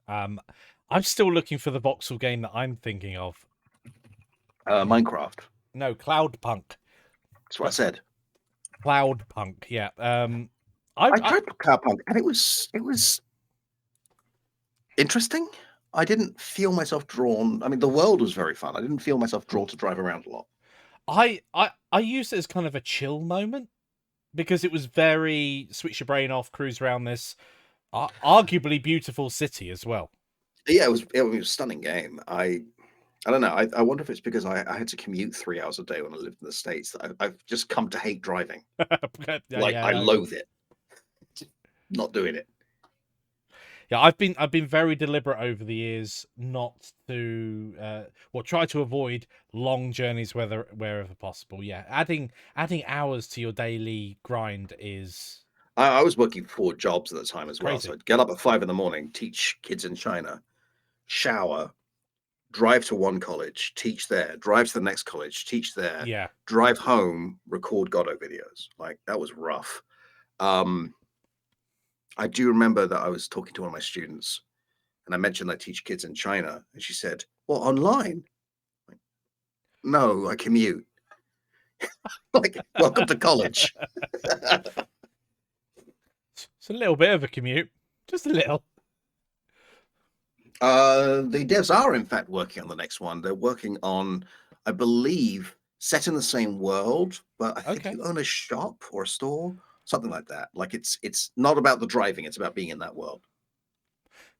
Um, I'm still looking for the voxel game that I'm thinking of. Minecraft. No, Cloudpunk. That's what I said. Cloudpunk, yeah. I tried Cloudpunk, and it was interesting. I didn't feel myself drawn. I mean, the world was very fun. I didn't feel myself drawn to drive around a lot. I used it as kind of a chill moment because it was very switch your brain off, cruise around this arguably beautiful city as well. Yeah, it was a stunning game. I don't know. I wonder if it's because I had to commute 3 hours a day when I lived in the States that I've just come to hate driving. Like Yeah, I no. loathe it. Not doing it. Yeah, I've been very deliberate over the years not to try to avoid long journeys wherever possible. Yeah, adding hours to your daily grind is I was working 4 jobs at the time as well. So crazy. I'd get up at 5 in the morning, teach kids in China, shower, drive to one college, teach there, drive to the next college, teach there, Yeah. drive home, record Godot videos. Like that was rough. Um, I do remember that I was talking to one of my students and I mentioned I teach kids in China, and she said, "Well, online?" Like, no, I commute. Like, welcome to college. It's a little bit of a commute, just a little. The devs are in fact working on the next one. They're working on, I believe, set in the same world, but I think Okay. you own a shop or a store, something like that. Like it's not about the driving; it's about being in that world.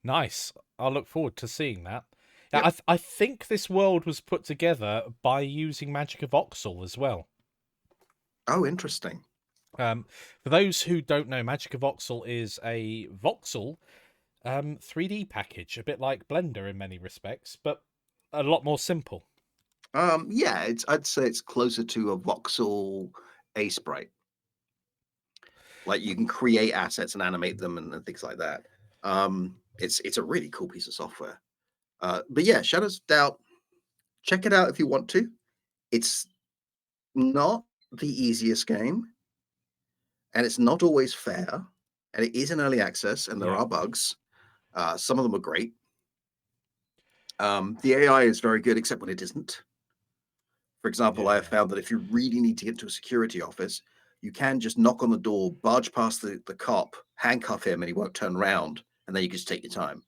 Nice. I'll look forward to seeing that. Yeah, Yep. I think this world was put together by using Magic of Voxel as well. Oh, interesting. For those who don't know, Magic of Voxel is a voxel 3D package, a bit like Blender in many respects, but a lot more simple. Yeah, I'd say it's closer to a voxel A sprite. Like you can create assets and animate them and things like that. It's a really cool piece of software. But yeah, Shadows of Doubt, check it out if you want to. It's not the easiest game, and it's not always fair, and it is in early access, and there Yeah. are bugs. Some of them are great. The AI is very good, except when it isn't. For example, I have Yeah. found that if you really need to get to a security office, you can just knock on the door, barge past the cop, handcuff him, and he won't turn around, and then you can just take your time.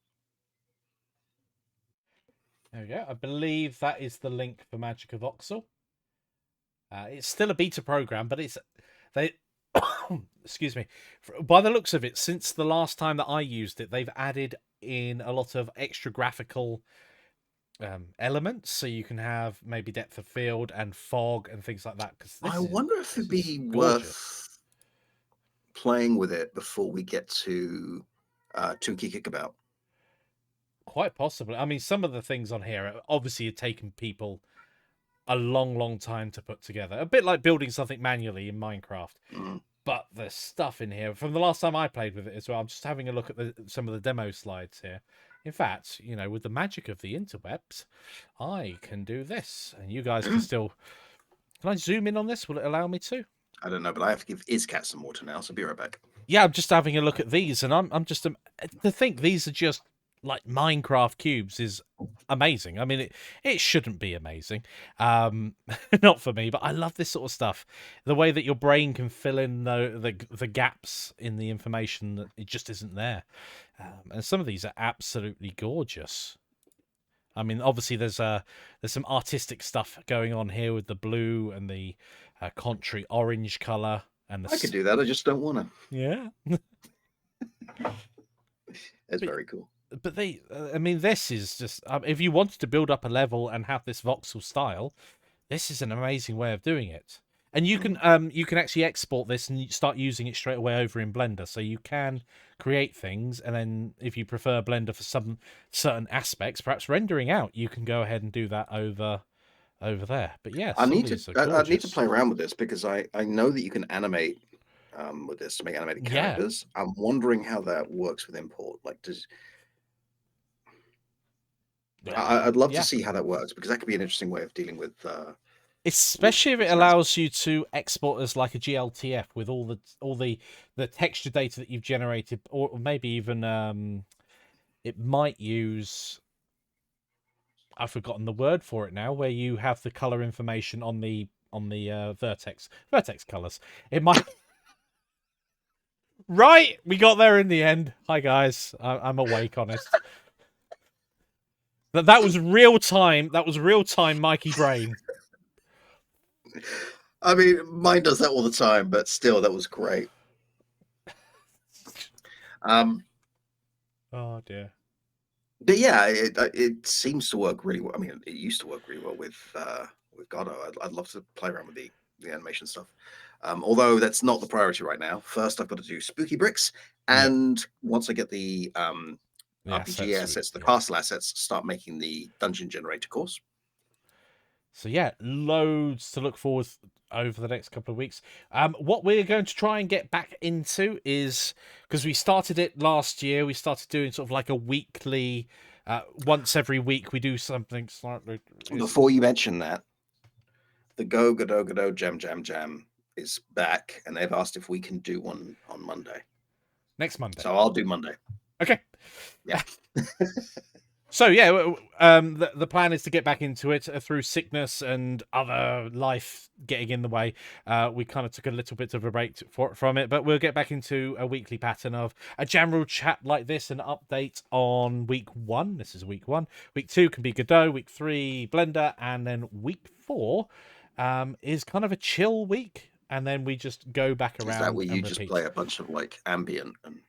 There we go. I believe that is the link for Magic of Voxel. It's still a beta program, but it's they. Excuse me. By the looks of it, since the last time that I used it, they've added in a lot of extra graphical elements, so you can have maybe depth of field and fog and things like that. Because I wonder if this it'd is be gorgeous. worth playing with it before we get to Toonky Kickabout. Quite possibly. I mean, some of the things on here obviously have taken people a long time to put together. A bit like building something manually in Minecraft. Mm. But the stuff in here, from the last time I played with it as well, I'm just having a look at some of the demo slides here. In fact, you know, with the magic of the interwebs, I can do this. And you guys can still... Can I zoom in on this? Will it allow me to? I don't know, but I have to give Izcat some water now, so be right back. Yeah, I'm just having a look at these, and I'm just to think these are just like Minecraft cubes is amazing. I mean, it shouldn't be amazing, not for me, but I love this sort of stuff. The way that your brain can fill in the gaps in the information that it just isn't there, and some of these are absolutely gorgeous. I mean, obviously there's some artistic stuff going on here with the blue and the contrary orange color and I could the do that. I just don't want to. yeah. It's But very cool. but I mean, this is just if you wanted to build up a level and have this voxel style, this is an amazing way of doing it. And you can actually export this and start using it straight away over in Blender. So you can create things, and then if you prefer Blender for some certain aspects, perhaps rendering out, you can go ahead and do that over there. But yeah, I some of need to these are I need to gorgeous. play around with this because I know that you can animate with this to make animated Yeah, characters. I'm wondering how that works with import. Like, I'd love to yeah. see how that works because that could be an interesting way of dealing with Especially if it some aspects. allows you to export as like a GLTF with all the texture data that you've generated, or maybe even it might use, I've forgotten the word for it now, where you have the color information on the vertex colors. It might. Right, we got there in the end. Hi guys, I'm awake, honest. That was real time. That was real time, Mikey Brain. I mean, mine does that all the time, but still, that was great. Oh dear. But yeah, it seems to work really well. I mean, it used to work really well with Godot. I'd love to play around with the animation stuff. Although that's not the priority right now. First, I've got to do Spooky Bricks, and once I get the RPG assets, the castle assets, start making the dungeon generator course. So yeah, loads to look forward over the next couple of weeks. What we're going to try and get back into is, because we started it last year, we started doing sort of like a weekly, once every week we do something slightly. Before you mention that, the Godot Jam is back, and they've asked if we can do one on Monday. Next Monday. So I'll do Monday. Okay. Yeah. So yeah, the plan is to get back into it through sickness and other life getting in the way. We kind of took a little bit of a break from it, but we'll get back into a weekly pattern of a general chat like this, an update on week 1. This is week 1. Week 2 can be Godot. Week 3 Blender, and then week 4 is kind of a chill week, and then we just go back around. Is that where you just play a bunch of like ambient and?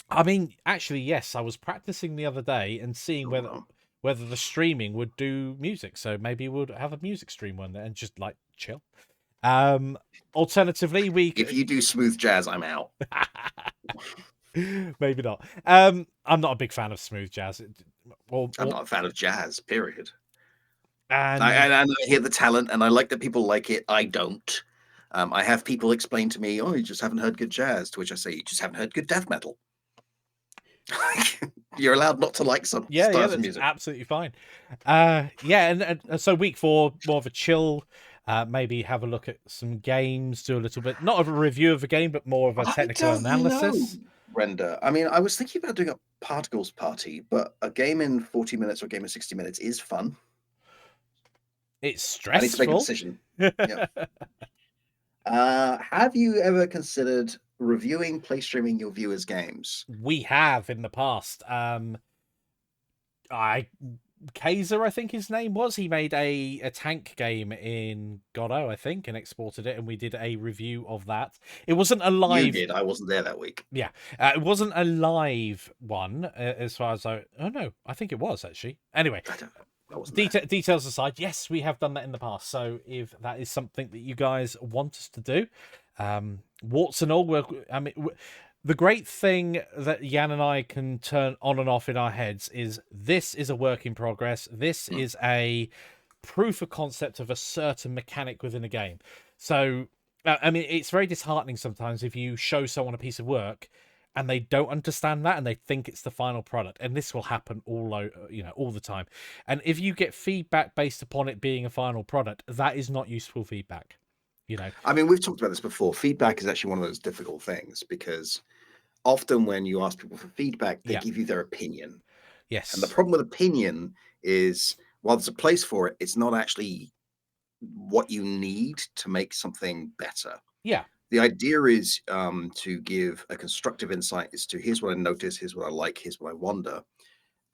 I mean, actually, yes. I was practicing the other day and seeing whether the streaming would do music. So maybe we'll have a music stream one and just like chill. Alternatively, if you do smooth jazz, I'm out. Maybe not. I'm not a big fan of smooth jazz. I'm not a fan of jazz, period. And I hear the talent, and I like that people like it. I don't. I have people explain to me, "Oh, you just haven't heard good jazz," to which I say, "You just haven't heard good death metal." You're allowed not to like some styles of music. Absolutely fine. And so week 4, more of a chill. Maybe have a look at some games, do a little bit, not of a review of a game, but more of a technical analysis. Render. I mean, I was thinking about doing a particles party, but a game in 40 minutes or a game in 60 minutes is fun. It's stressful. I need to make a decision. Yeah. Have you ever considered reviewing, play streaming your viewers' games? We have in the past. Kaiser, I think his name was. He made a tank game in Godot, I think, and exported it, and we did a review of that. It wasn't a live. You did. I wasn't there that week. Yeah, it wasn't a live one, as far as I. Oh no, I think it was actually. Anyway, details aside, yes, we have done that in the past. So if that is something that you guys want us to do, warts and all, I mean. The great thing that Jan and I can turn on and off in our heads is this is a work in progress. This is a proof of concept of a certain mechanic within a game. So, I mean, it's very disheartening sometimes if you show someone a piece of work and they don't understand that and they think it's the final product. And this will happen all the time. And if you get feedback based upon it being a final product, that is not useful feedback. I mean, we've talked about this before. Feedback is actually one of those difficult things because often when you ask people for feedback, they give you their opinion. Yes. And the problem with opinion is while there's a place for it, it's not actually what you need to make something better. Yeah. The idea is to give a constructive insight as to here's what I notice, here's what I like, here's what I wonder,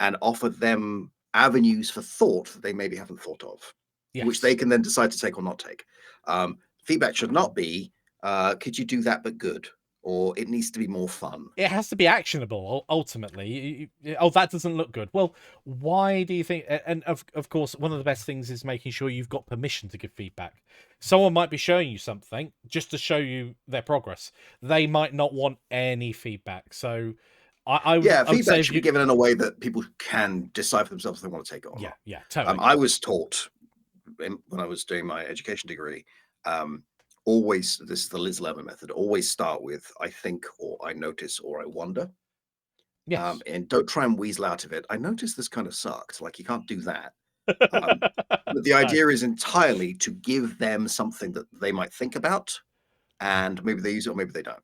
and offer them avenues for thought that they maybe haven't thought of, which they can then decide to take or not take. Feedback should not be, could you do that but good? Or it needs to be more fun. It has to be actionable, ultimately. That doesn't look good. Well, why do you think... And of course, one of the best things is making sure you've got permission to give feedback. Someone might be showing you something just to show you their progress. They might not want any feedback. So feedback should be given in a way that people can decide for themselves if they want to take it or not. Yeah, totally. I was taught when I was doing my education degree, always, this is the Liz Lemon method, always start with I think or I notice or I wonder. Yes. And don't try and weasel out of it. I noticed this kind of sucked. Like, you can't do that. But the idea is entirely to give them something that they might think about, and maybe they use it or maybe they don't.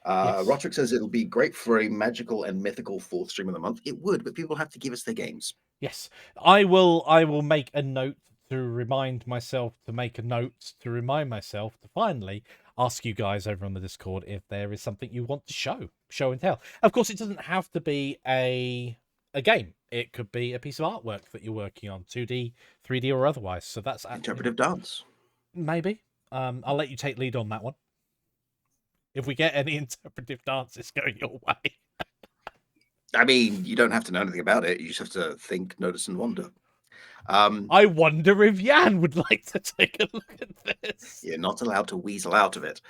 Yes. Rotrick says it'll be great for a magical and mythical fourth stream of the month. It would, but people have to give us their games. Yes. I will make a note to remind myself to make a note to remind myself to finally ask you guys over on the Discord if there is something you want to show and tell. Of course, it doesn't have to be a game. It could be a piece of artwork that you're working on, 2D, 3D, or otherwise. So that's Interpretive dance. maybe. I'll let you take lead on that one. If we get any interpretive dances going your way. I mean, you don't have to know anything about it. You just have to think, notice, and wonder. I wonder if Jan would like to take a look at this. You're not allowed to weasel out of it.